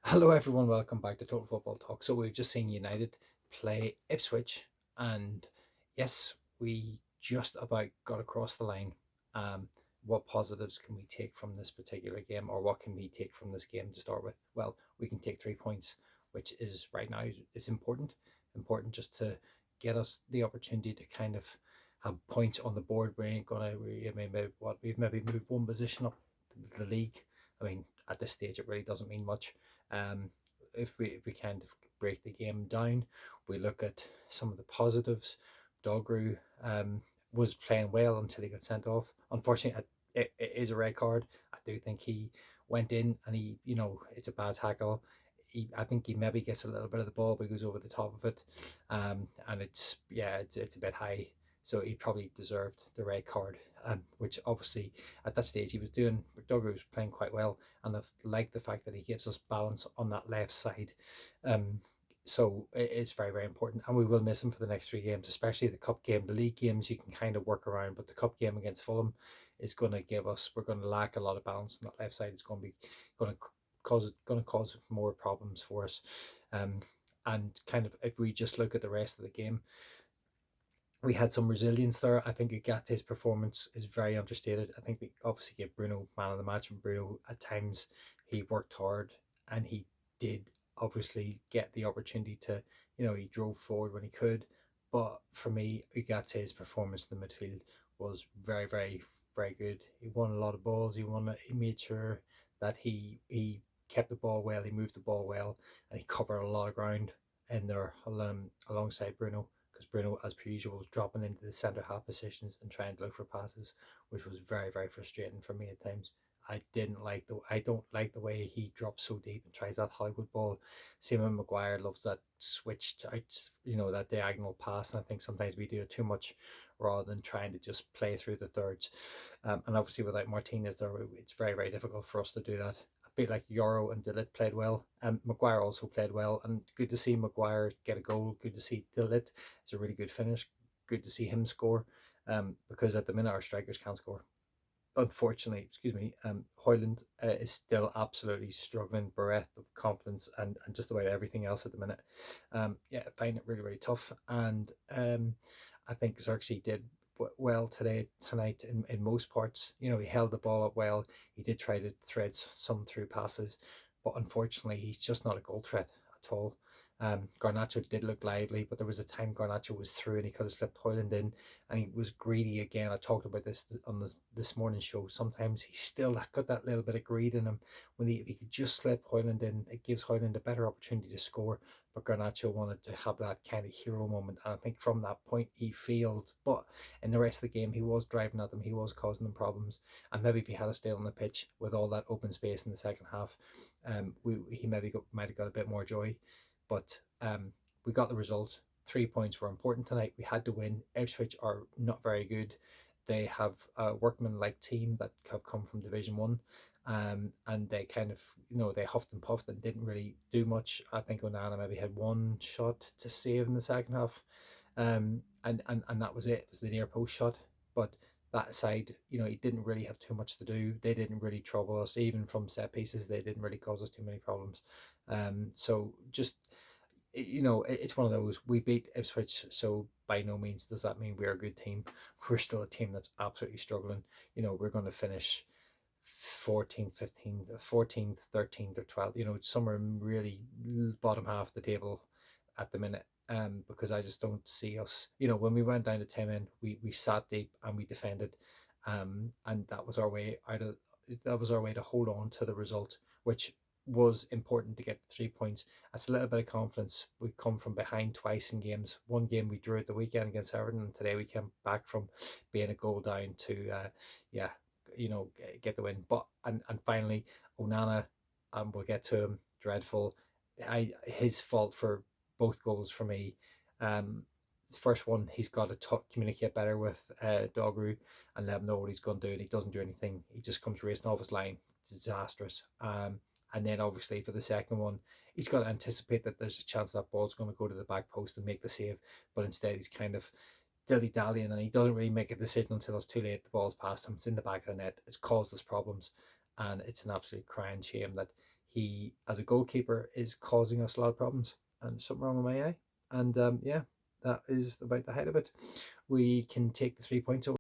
Hello, everyone. Welcome back to Total Football Talk. So we've just seen United play Ipswich, and yes, we just about got across the line. Um, what positives can we take from this particular game, or what can we take from this game to start with? Well, we can take 3 points, which is right now is important. Important just to get us the opportunity to kind of have points on the board. We ain't gonna. We've maybe moved one position up the league. I mean, at this stage, it really doesn't mean much. um, if we kind of break the game down, we look at some of the positives. Dogru was playing well until he got sent off. Unfortunately, it is a red card. I do think he went in and it's a bad tackle. I think he maybe gets a little bit of the ball, but he goes over the top of it, and it's a bit high. So he probably deserved the red card, which obviously at that stage he was doing. Dogger was playing quite well, and I like the fact that he gives us balance on that left side. Um, so it's very, very important, and we will miss him for the next 3 games, especially the cup game. The league games you can kind of work around, but the cup game against Fulham is going to give us. We're going to lack a lot of balance on that left side. It's going to cause more problems for us. Um, and kind of if we just look at the rest of the game, we had some resilience there. I think Ugate's performance is very understated. I think they obviously gave Bruno man of the match, and Bruno at times he worked hard and he did obviously get the opportunity to, he drove forward when he could. But for me, Ugate's performance in the midfield was very, very, very good. He won a lot of balls. He made sure that he kept the ball well. He moved the ball well, and he covered a lot of ground in there alongside Bruno, because Bruno, as per usual, was dropping into the centre half positions and trying to look for passes, which was very, very frustrating for me at times. I don't like the way he drops so deep and tries that Hollywood ball. Simon Maguire loves that switched out, that diagonal pass, and I think sometimes we do it too much rather than trying to just play through the thirds. And obviously without Martinez there, it's very, very difficult for us to do that. A bit like Yoro and Dillit played well. Maguire also played well, and good to see Maguire get a goal. Good to see Dillit. It's a really good finish. Good to see him score, because at the minute our strikers can't score. Unfortunately, excuse me, Hoyland is still absolutely struggling, bereft of confidence and just about everything else at the minute. I find it really, really tough. And I think Xerxes did well tonight in most parts. He held the ball up well. He did try to thread some through passes, but unfortunately, he's just not a goal threat at all. Garnacho did look lively, but there was a time Garnacho was through and he could have slipped Hoyland in, and he was greedy again. I talked about this on this morning show. Sometimes he still got that little bit of greed in him. When if he could just slip Hoyland in, it gives Hoyland a better opportunity to score. But Garnacho wanted to have that kind of hero moment, and I think from that point he failed. But in the rest of the game, he was driving at them, he was causing them problems, and maybe if he had stayed on the pitch with all that open space in the second half, he might have got a bit more joy. But we got the result. 3 points were important tonight. We had to win. Ipswich are not very good. They have a workman-like team that have come from Division One, and they kind of, they huffed and puffed and didn't really do much. I think Onana maybe had one shot to save in the second half, and that was it. It was the near post shot, but that side, he didn't really have too much to do. They didn't really trouble us, even from set pieces. They didn't really cause us too many problems. So just, it's one of those. We beat Ipswich, so by no means does that mean we're a good team. We're still a team that's absolutely struggling. We're going to finish 14th, 15th, 14th, 13th, or 12th, somewhere really bottom half of the table at the minute. Because I just don't see us. When we went down to 10 men, we sat deep and we defended, and that was our way out of. That was our way to hold on to the result, which was important to get the 3 points. That's a little bit of confidence. We come from behind twice in games. One game we drew at the weekend against Everton, and today we came back from being a goal down to, yeah, get the win. But and finally, Onana, we'll get to him. Dreadful. His fault for both goals for me. The first one, he's got to communicate better with Dogru and let him know what he's going to do, and he doesn't do anything. He just comes racing off his line. It's disastrous. And then obviously for the second one, he's got to anticipate that there's a chance that ball's going to go to the back post and make the save, but instead he's kind of dilly-dallying, and he doesn't really make a decision until it's too late. The ball's past him, it's in the back of the net, it's caused us problems, and it's an absolute crying shame that he, as a goalkeeper, is causing us a lot of problems. And something wrong with my eye. And yeah, that is about the height of it. We can take the 3 points away.